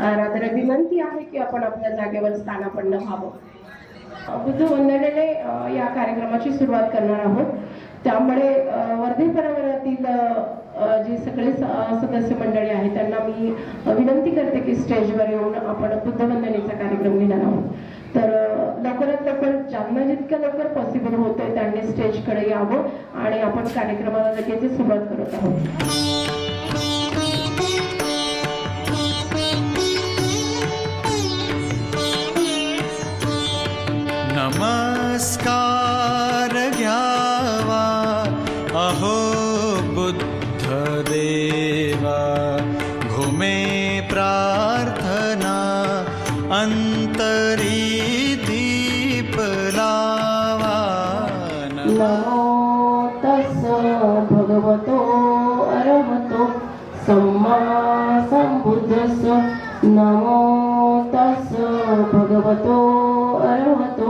रात्र विनंती आहे की आपण आपल्या जागेवर स्थानापन्न व्हावं. बुद्ध वंदनेने या कार्यक्रमाची सुरुवात करणार आहोत. त्यामुळे वर्धे परिवारातील जे सगळे सदस्य मंडळी आहेत त्यांना मी विनंती करते की स्टेजवर येऊन आपण बुद्ध वंदनेचा कार्यक्रम घेणार आहोत. तर लवकरात लवकर ज्यांना जितक्या लवकर पॉसिबल होतंय त्यांनी स्टेजकडे यावं आणि आपण कार्यक्रमाला लगेच सुरुवात करत आहोत. नमस्कार घ्यावा अहो बुद्ध देवा, घुमे प्रार्थना अंतरी दीप लावा. नमो तस् भगवतो अरहतो सम्मा संबुद्धस्स. नमो तस् भगवतो अरहतो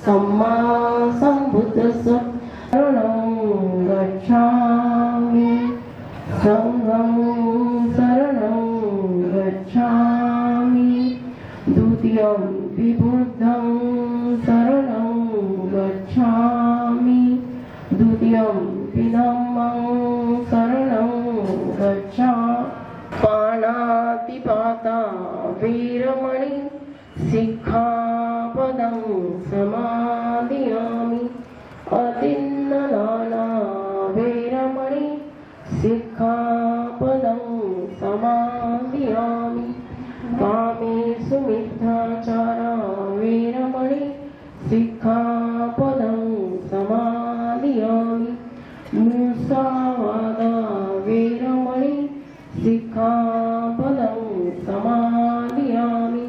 सम्मा संबुद्धस्स. शरणं गच्छामि संघं शरणं गच्छामि. द्वितीयं विबुद्धं शरणं गच्छामि. द्वितीयं विधम्मं शरणं गच्छामि. पाणातिपाता वीरमणि सिक्खापदं समादयामि. अतिन्नदाना वीरमणि सिक्खापदं समादयामि. कामेषु मिथ्याचारा वीरमणि सिक्खापदं समादयामि. मुसावादा वीरमणि सिक्खापदं समादयामि.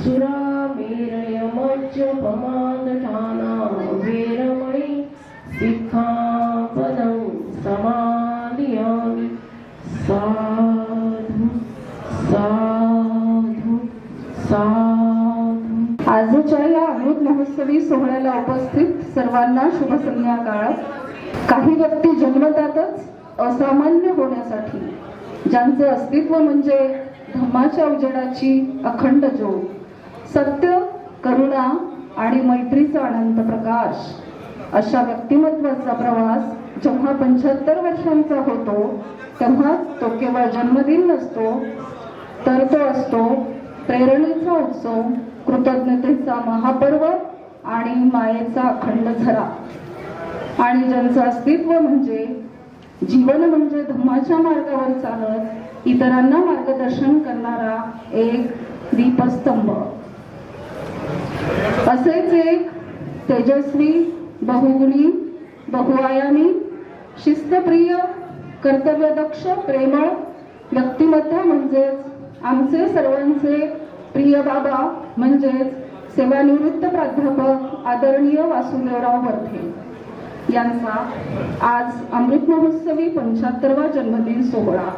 सुरामेरयमज्जपमादठाना वीरमणि सिक्खापदं समादयामि. साधु साधु साधु. आजच्या या अमृत महोत्सवी सोहळ्याला उपस्थित सर्वांना शुभ संध्याकाळ. काही व्यक्ती जन्मतातच असामान्य होण्यासाठी, ज्यांचे अस्तित्व म्हणजे धम्माच्या उजेडाची अखंड ज्योत, सत्य, करुणा आणि मैत्रीचा अनंत प्रकाश, अशा व्यक्तिमत्वाचा प्रवास जेव्हा 75 वर्षांचा होतो तेव्हा तो केवळ जन्मदिन नसतो, तर तो असतो प्रेरणेचा उत्सव, कृतज्ञतेचा महापर्व आणि मायेचा अखंड झरा. आणि ज्यांचं अस्तित्व म्हणजे जीवन म्हणजे धम्माच्या मार्गावर चालत इतरांना मार्गदर्शन करणारा एक दीपस्तंभ. असेच एक तेजस्वी, बहुगुणी, बहुआयामी, शिस्तप्रिय, कर्तव्यदक्ष, प्रेमळ व्यक्तिमत्व म्हणजेच आमचे सर्वांचे प्रिय बाबा म्हणजेच सेवानिवृत्त प्राध्यापक आदरणीय वासुदेवराव वर्धे यांचा आज अमृत महोत्सवी 75वा जन्मदिन सोहळा.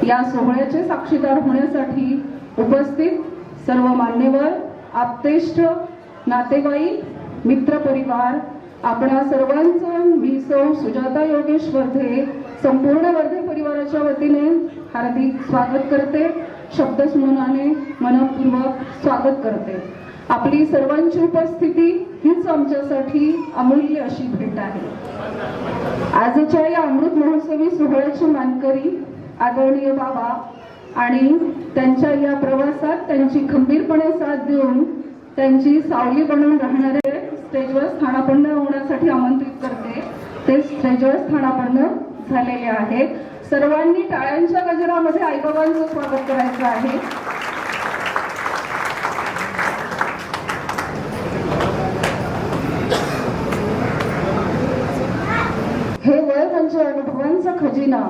या सोहळ्याचे साक्षीदार होण्यासाठी उपस्थित सर्व मान्यवर, आप्तेष्ट, नातेवाईक, मित्रपरिवार, आपणा सर्वांचं मी सौ सुजाता योगेश वर्धे संपूर्ण वर्धे परिवाराच्या वतीने हार्दिक स्वागत करते. शब्दस्मरणाने मनपूर्वक स्वागत करते. आपली सर्वांची उपस्थिती हीच आमच्यासाठी अमूल्य अशी भेट आहे. आजच्या या अमृत महोत्सवी सोहळ्याचे मानकरी आदरणीय बाबा आणि त्यांच्या या प्रवासात त्यांची खंबीरपणे साथ देऊन त्यांची सावली बनून राहणारे स्टेजवर स्थानापन्न होण्यासाठी आमंत्रित करते. ते स्टेजवर स्थानापन्न झालेले आहेत. सर्वांनी टाळ्यांच्या गजरामध्ये आईबाबांचं स्वागत करायचं आहे. हे वय म्हणजे अनुभवांचा खजिना,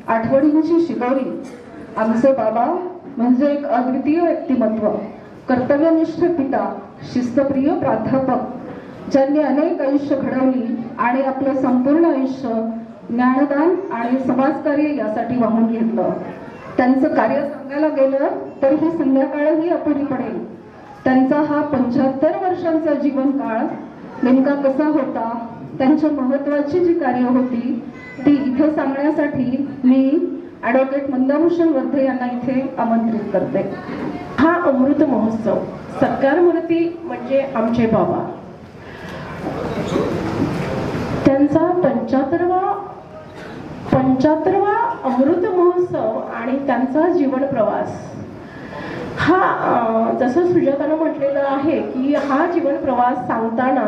आठवणींची शिदोरी. आमचे बाबा म्हणजे एक अद्वितीय व्यक्तिमत्व, कर्तव्यनिष्ठ पिता, शिस्तप्रिय प्राध्यापक, ज्यांनी अनेक आयुष्य घडवली आणि आपलं संपूर्ण आयुष्य ज्ञानदान आणि समाजकार्य यासाठी वाहून घेतलं. त्यांचं कार्य सांगायला गेलं तर ही संध्याकाळही अपुरी पडेल. त्यांचा हा 75 वर्षांचा जीवनकाळ नेमका कसा होता, त्यांच्या महत्त्वाची जी कार्य होती ती इथे सांगण्यासाठी मी ॲडव्होकेट मंदाभूषण वर्धे यांना इथे आमंत्रित करते. हा अमृत महोत्सव, सत्कार मूर्ती म्हणजे आमचे बाबा, त्यांचा 75वा अमृत महोत्सव आणि त्यांचा जीवन प्रवास हा जसं सुजातानं म्हटलेलं आहे की हा जीवन प्रवास सांगताना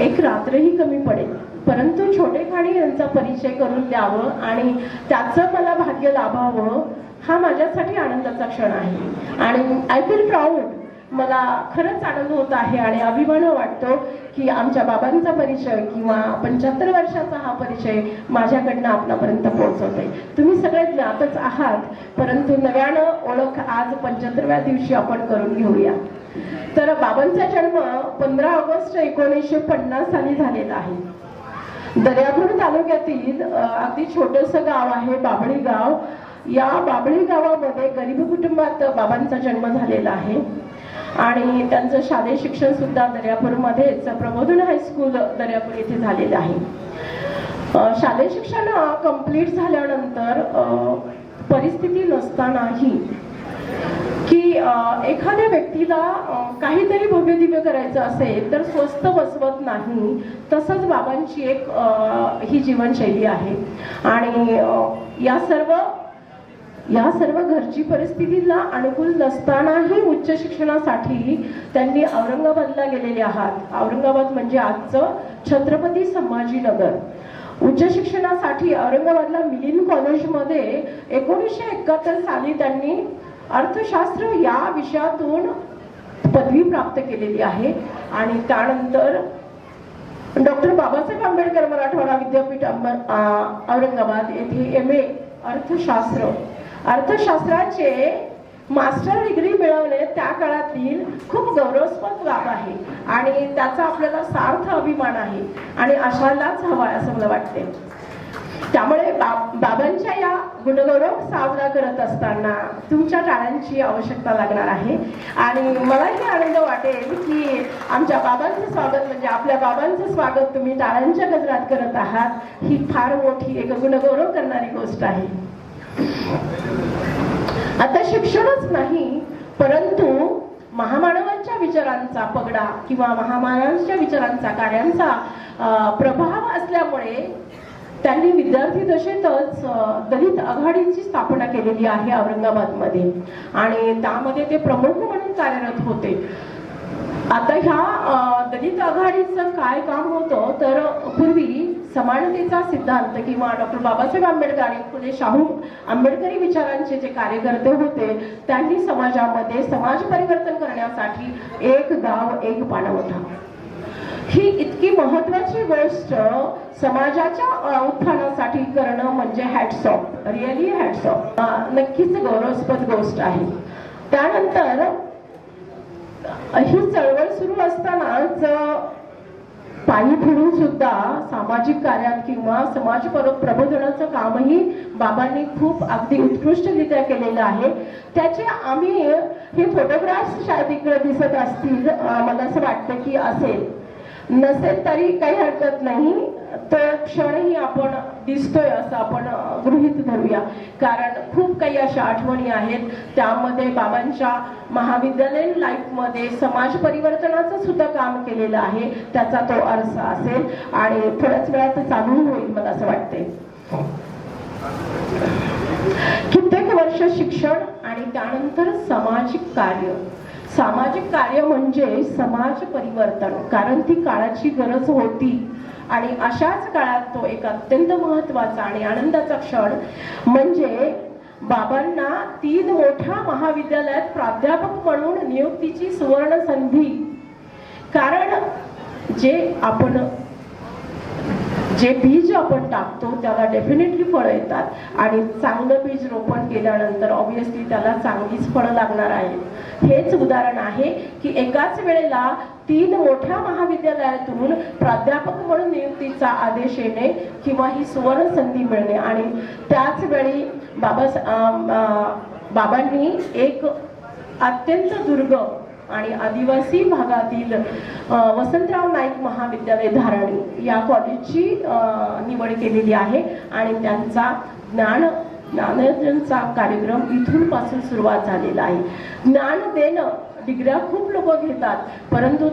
एक रात्रही कमी पडेल, परंतु छोटे खाणी यांचा परिचय करून द्यावं आणि त्याचं मला भाग्य लाभावं हा माझ्यासाठी आनंदाचा क्षण आहे. आणि आय फील प्राऊड, मला खरंच आनंद होत आहे आणि अभिमान वाटतो की आमच्या बाबांचा परिचय किंवा 75 वर्षाचा हा परिचय माझ्याकडनं आपल्यापर्यंत पोहोचवतोय. तुम्ही सगळे ज्ञातच आहात, परंतु नव्यानं ओळख आज 75व्या दिवशी आपण करून घेऊया. तर बाबांचा जन्म 15 ऑगस्ट 1950 साली झालेला आहे. दर्यापूर तालुक्यातील अगदी छोटंसं गाव आहे बाबळी गाव. या बाबळी गावामध्ये गरीब कुटुंबात बाबांचा जन्म झालेला आहे आणि त्यांचं शालेय शिक्षण सुद्धा दर्यापूरमध्येच प्रबोधन हायस्कूल दर्यापूर येथे झालेलं आहे. शालेय शिक्षण कंप्लीट झाल्यानंतर परिस्थिती नसतानाही की एखाद्या व्यक्तीला काहीतरी भव्य दिव्य करायचं असेल तर स्वस्त बसवत नाही, तसंच बाबांची एक ही जीवनशैली आहे. आणि या सर्व घरची परिस्थितीला अनुकूल नसतानाही उच्च शिक्षणासाठी त्यांनी औरंगाबादला गेलेले आहात. औरंगाबाद म्हणजे आजचं छत्रपती संभाजीनगर. उच्च शिक्षणासाठी औरंगाबादला मिलिंद कॉलेजमध्ये 1971 साली त्यांनी अर्थशास्त्र या विषयातून पदवी प्राप्त केलेली आहे. आणि त्यानंतर डॉक्टर बाबासाहेब आंबेडकर मराठवाडा विद्यापीठ औरंगाबाद येथे MA अर्थशास्त्राचे मास्टर डिग्री मिळवणे त्या काळातील खूप गौरवास्पद बाब आहे आणि त्याचा आपल्याला सार्थ अभिमान आहे आणि अशालाच हवा असं मला वाटते. त्यामुळे बाबांच्या या गुणगौरव साजरा करत असताना तुमच्या टाळ्यांची आवश्यकता लागणार आहे. आणि मलाही आनंद वाटेल की आमच्या बाबांचं स्वागत म्हणजे आपल्या बाबांचं स्वागत तुम्ही टाळ्यांच्या गजरात करत आहात. ही फार मोठी एक गुणगौरव करणारी गोष्ट आहे. आता शिक्षणच नाही, परंतु महामानवांच्या विचारांचा पगडा किंवा महामानवांच्या विचारांचा कार्यांचा प्रभाव असल्यामुळे त्यांनी विद्यार्थी दशेतच दलित आघाडीची स्थापना केलेली आहे औरंगाबादमध्ये आणि त्यामध्ये ते प्रमुख म्हणून कार्यरत होते. आता ह्या दलित आघाडीचं काय काम होतं तर पूर्वी समानतेचा सिद्धांत किंवा डॉक्टर बाबासाहेब आंबेडकर आणि फुले शाहू आंबेडकरी विचारांचे जे कार्यकर्ते होते त्यांनी समाजामध्ये समाज परिवर्तन करण्यासाठी एक गाव एक पाणवठा ही इतकी महत्वाची गोष्ट समाजाच्या उत्थानासाठी करणं म्हणजे hats off, really hats off, नक्कीच गौरवास्पद गोष्ट आहे. त्यानंतर ही चळवळ सुरू असतानाच पायी फिरून सुद्धा सामाजिक कार्यात किंवा समाज प्रबोधनाचं कामही बाबांनी खूप अगदी उत्कृष्टरित्या केलेलं आहे. त्याचे आम्ही हे फोटोग्राफ्स शायद इकडे दिसत असतील, मला असं वाटतं की असेल, नसेल तरी काही हरकत नाही. तो क्षणही आपण दिसतोय असं आपण गृहीत धरूया, कारण खूप काही अशा आठवणी आहेत. त्यामध्ये बाबांच्या महाविद्यालयीन लाईफमध्ये समाज परिवर्तनाचं सुद्धा काम केलेलं आहे, त्याचा तो अर्थ असेल आणि थोड्याच वेळात चालू होईल मला असं वाटते. कित्येक वर्ष शिक्षण आणि त्यानंतर सामाजिक कार्य म्हणजे समाज परिवर्तन, कारण ती काळाची गरज होती. आणि अशाच काळात तो एक अत्यंत महत्वाचा आणि आनंदाचा क्षण म्हणजे बाबांना 3 मोठ्या महाविद्यालयात प्राध्यापक म्हणून नियुक्तीची सुवर्ण संधी. कारण जे बीज आपण टाकतो त्याला डेफिनेटली फळं येतात आणि चांगलं बीज रोपण केल्यानंतर ऑब्विसली त्याला चांगलीच फळं लागणार आहेत. हेच उदाहरण आहे की एकाच वेळेला 3 मोठ्या महाविद्यालयातून प्राध्यापक म्हणून नियुक्तीचा आदेश येणे किंवा ही सुवर्ण संधी मिळणे. आणि त्याच वेळी बाबांनी एक अत्यंत दुर्गम आणि आदिवासी भागातील वसंतराव नाईक महाविद्यालय धाराणी या कॉलेजची निवड केलेली आहे आणि त्यांचा ज्ञान ज्ञानार्जनचा कार्यक्रम इथून पासून सुरुवात झालेला आहे. ज्ञान देणं, डिग्र्या खूप लोक घेतात, परंतु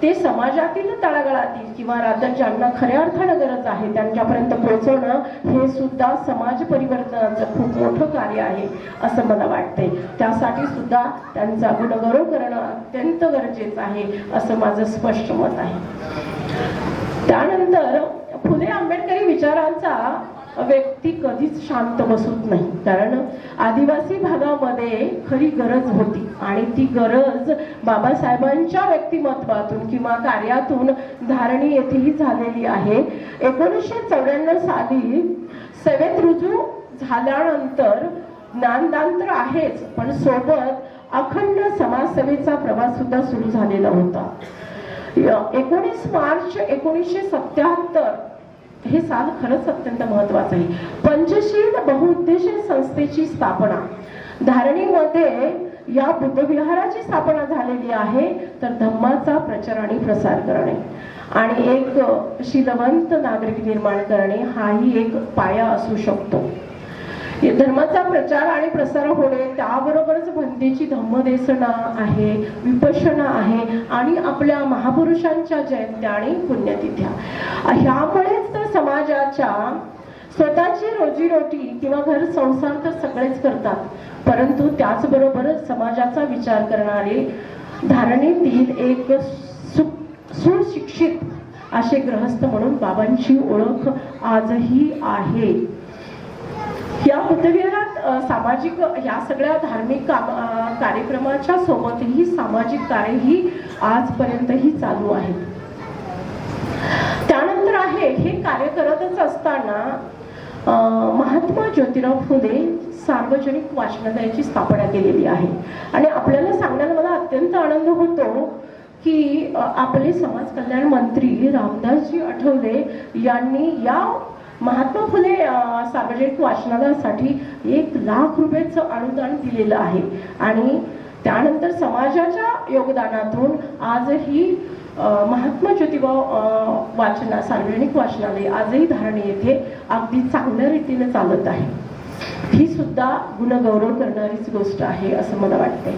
ते समाजातील तळागाळातील किंवा राज्यात ज्यांना खऱ्या अर्थानं गरज आहे त्यांच्यापर्यंत पोहोचवणं हे सुद्धा समाज परिवर्तनाचं खूप मोठं कार्य आहे असं मला वाटतंय. त्यासाठी सुद्धा त्यांचा गुणगौरव करणं अत्यंत गरजेचं आहे असं माझं स्पष्ट मत आहे. त्यानंतर फुले आंबेडकरी विचारांचा व्यक्ती कधीच शांत बसत नाही, कारण आदिवासी भागामध्ये खरी गरज होती आणि ती गरज बाबासाहेबांच्या व्यक्तिमत्वातून किंवा कार्यातून धारणी येथेही झालेली आहे. 1994 साली सेवेत रुजू झाल्यानंतर ज्ञानदान तर आहेच, पण सोबत अखंड समाजसेवेचा प्रवास सुद्धा सुरू झालेला होता. 19 मार्च 1977 हे साल खरंच अत्यंत महत्वाचं आहे. पंचशील बहुउद्देशीय संस्थेची स्थापना, धारणीमध्ये या बुद्धविहाराची स्थापना झालेली आहे. तर धम्माचा प्रचार आणि प्रसार करणे आणि एक शीलवंत नागरिक निर्माण करणे हाही एक पाया असू शकतो. धर्माचा प्रचार आणि प्रसार होणे, त्याबरोबरच भंतेची धम्मदेसना आहे, विपश्यना आहे आणि आपल्या महापुरुषांच्या जयंत्या आणि पुण्यतिथ्या. ह्यामुळेच तर समाजाच्या स्वतःची रोजीरोटी किंवा घर संसार तर सगळेच करतात, परंतु त्याचबरोबर समाजाचा विचार करणारे धारणीतील एक सुशिक्षित असे गृहस्थ म्हणून बाबांची ओळख आजही आहे. या बुद्धविहारात सामाजिक या सगळ्या धार्मिक कार्यक्रमाच्या सोबतही सामाजिक कार्यही आजपर्यंतही चालू आहे. त्यानंतर आहे हे कार्य करतच असताना महात्मा ज्योतिराव फुले सार्वजनिक वाचनालयाची स्थापना केलेली आहे. आणि आपल्याला सांगण्याला मला अत्यंत आनंद होतो की आपले समाज कल्याण मंत्री रामदासजी आठवले यांनी या महात्मा फुले सार्वजनिक वाचनालयासाठी 1 लाख रुपयाचं अनुदान दिलेलं आहे. आणि त्यानंतर समाजाच्या योगदानातून आजही महात्मा ज्योतिबा सार्वजनिक वाचनालय आजही धारणी येथे अगदी चांगल्या रीतीने चालत आहे. ही सुद्धा गुणगौरव करणारीच गोष्ट आहे असं मला वाटते.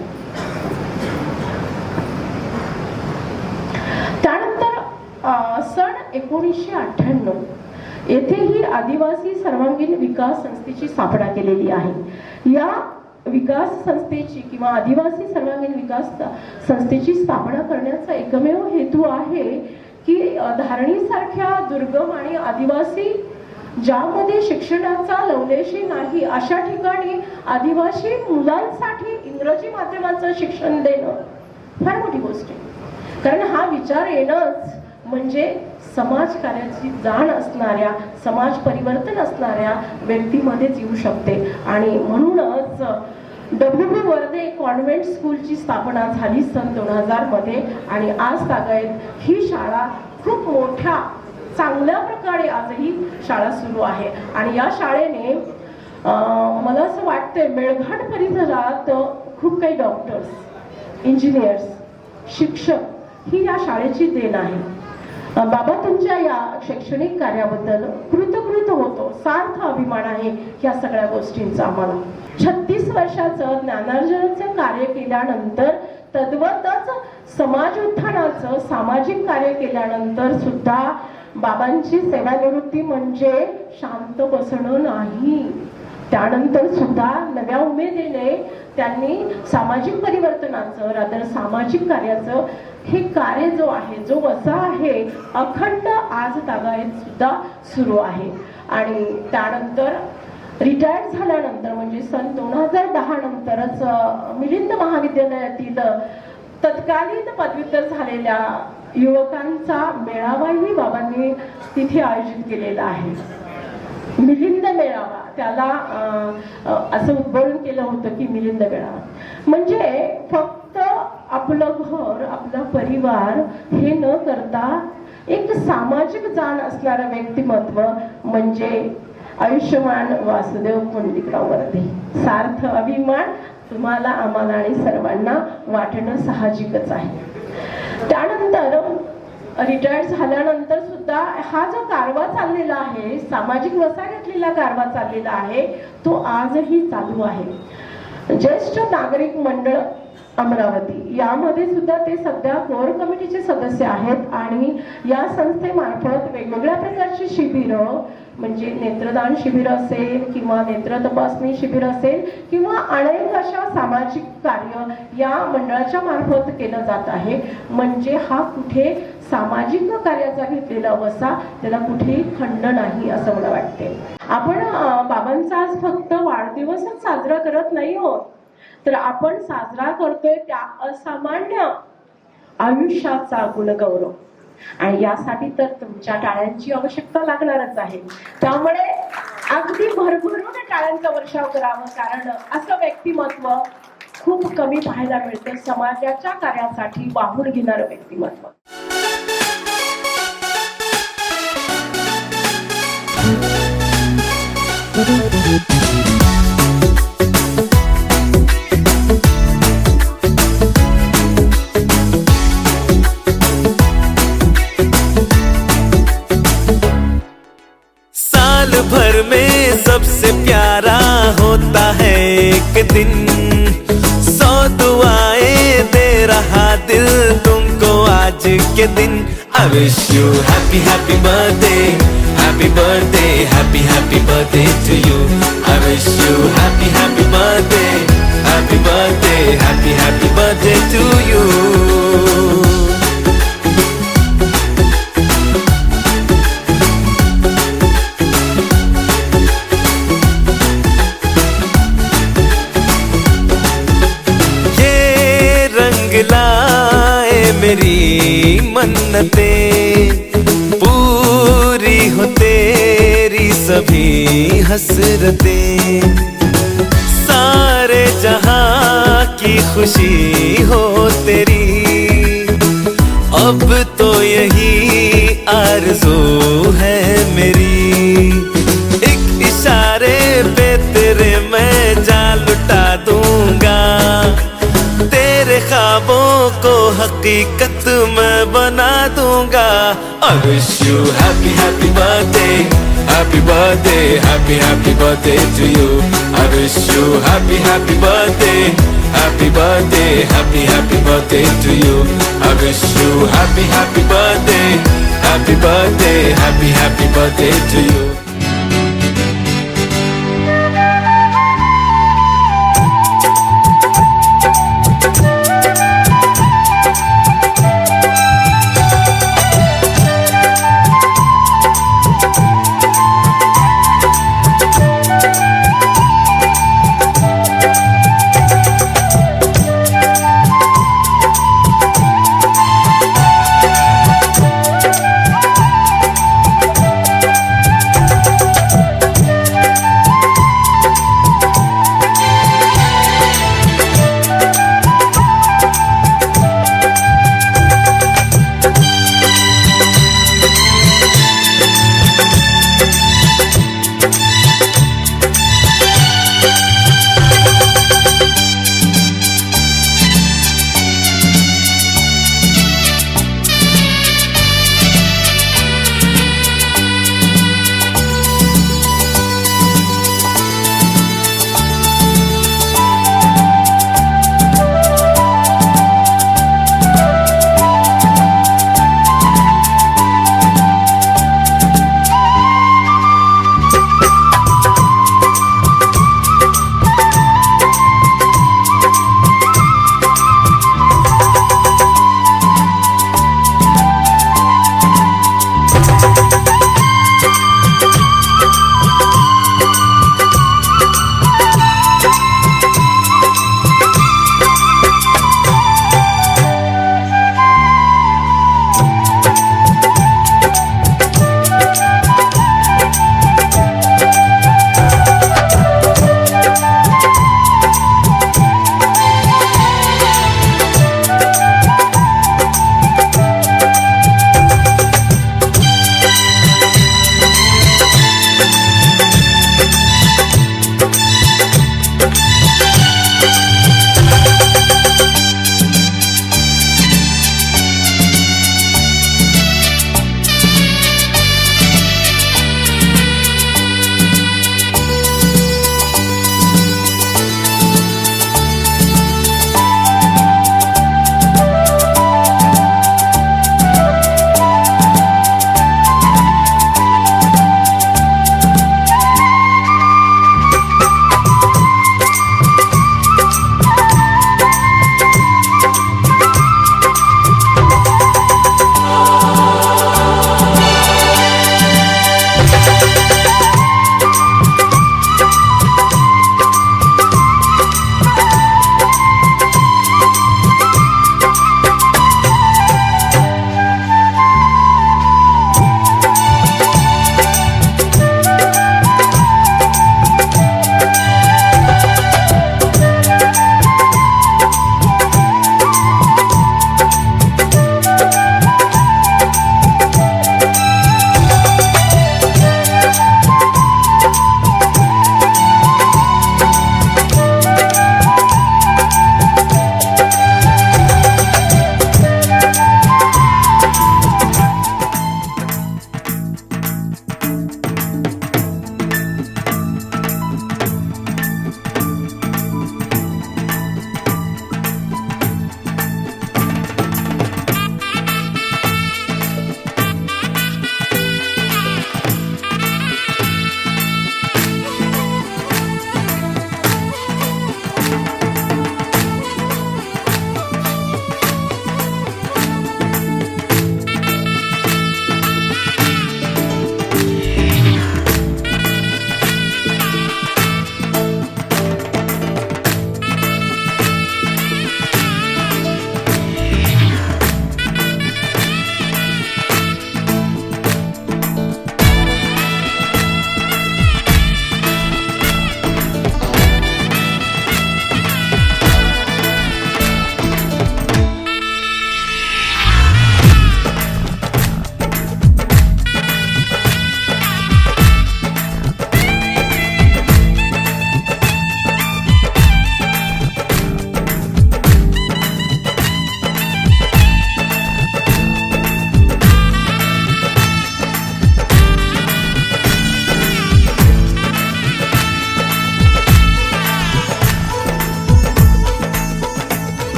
त्यानंतर सन 1998 येथेही आदिवासी सर्वांगीण विकास संस्थेची स्थापना केलेली आहे. या विकास संस्थेची किंवा आदिवासी सर्वांगीण विकास संस्थेची स्थापना करण्याचा एकमेव हेतू आहे की धारणीसारख्या दुर्गम आणि आदिवासी ज्यामध्ये शिक्षणाचा लवलेशी नाही अशा ठिकाणी आदिवासी मुलांसाठी इंग्रजी माध्यमाचं शिक्षण देणं फार मोठी गोष्ट आहे. कारण हा विचार येणंच म्हणजे समाजकार्याची जाण असणाऱ्या, समाज परिवर्तन असणाऱ्या व्यक्तीमध्येच येऊ शकते. आणि म्हणूनच WB वर्धे कॉन्व्हेंट स्कूलची स्थापना झाली सन 2000 मध्ये आणि आज तागायत ही शाळा खूप मोठ्या चांगल्या प्रकारे आजही शाळा सुरू आहे. आणि या शाळेने मला असं वाटतंय मेळघाट परिसरात खूप काही डॉक्टर्स, इंजिनियर्स, शिक्षक ही या शाळेची देण आहे. बाबा तुमच्या या शैक्षणिक कार्याबद्दल कृतकृत होतो, सार्थ अभिमान आहे या सगळ्या गोष्टींचा आम्हाला. 36 वर्षाचं ज्ञानार्जनाचं कार्य केल्यानंतर तद्वतच समाज उत्थानाचं सामाजिक कार्य केल्यानंतर सुद्धा बाबांची सेवानिवृत्ती म्हणजे शांत बसणं नाही. त्यानंतर सुद्धा नव्या उमेदीने त्यांनी सामाजिक परिवर्तनाचं रादर सामाजिक कार्याचं हे कार्य जो आहे, जो वसा आहे, अखंड आज तागायत सुद्धा सुरू आहे. आणि त्यानंतर रिटायर्ड झाल्यानंतर म्हणजे सन 2010 नंतरच मिलिंद महाविद्यालयातील तत्कालीन पदव्युत्तर झालेल्या युवकांचा मेळावाही बाबांनी तिथे आयोजित केलेला आहे. मिलिंद मेळावा, त्याला असं उद्बोधन केलं होतं की मिलिंद मेळावा म्हणजे फक्त आपलं घर, आपला परिवार हे न करता एक सामाजिक जाण असणारं व्यक्तिमत्व म्हणजे आयुष्यमान वासुदेव पुंडलिकराव वर्धे. सार्थ अभिमान तुम्हाला, आम्हाला आणि सर्वांना वाटणं साहजिकच आहे. त्यानंतर रिटायर्ड झाल्यानंतर सुद्धा हा जो कारवा चाललेला आहे, सामाजिक वसा घेतलेला कारवा चाललेला आहे, तो आजही चालू आहे. ज्येष्ठ नागरिक मंडळ अमरावती यामध्ये सुद्धा ते सध्या कोर कमिटीचे सदस्य आहेत आणि या संस्थेमार्फत वेगवेगळ्या प्रकारची शिबिरं, म्हणजे नेत्रदान शिबिर असेल किंवा नेत्र तपासणी शिबिर असेल किंवा अनेक अशा सामाजिक कार्य या मंडळाच्या मार्फत केलं जात आहे. म्हणजे हा कुठे सामाजिक कार्याचा घेतलेला वसा, त्याला कुठेही खंड नाही असं मला वाटते. आपण बाबांचा आज फक्त वाढदिवसच साजरा करत नाही आहोत, तर आपण साजरा करतोय त्या असामान्य आयुष्याचा गुणगौरव, आणि यासाठी तर तुमच्या टाळ्यांची आवश्यकता लागणारच आहे. त्यामुळे अगदी भरभरून टाळ्यांचा वर्षाव करावं, कारण असं व्यक्तिमत्व खूप कमी पाहायला मिळतं, समाजाच्या कार्यासाठी वाहून घेणारं व्यक्तिमत्व. साल भर में सबसे प्यारा होता है एक दिन, 100 दुआएं दे रहा दिल तुमको आज के दिन. I wish you happy happy birthday, happy birthday, happy happy birthday to you. I wish you happy happy birthday, happy birthday, happy happy birthday to you. लाए मेरी मन्नतें, पूरी हो तेरी सभी हसरतें, सारे जहां की खुशी हो तेरी, अब तो यही आरज़ू है मेरी. एक इशारे पे तेरे मैं जान लुटा दूंगा, तेरे ख्वाबों को हकीकत मैं बना दूंगा. I wish you happy happy birthday, happy birthday, happy happy birthday to you. I wish you happy happy birthday, happy birthday, happy happy birthday to you. I wish you happy happy birthday, happy birthday, happy happy birthday to you.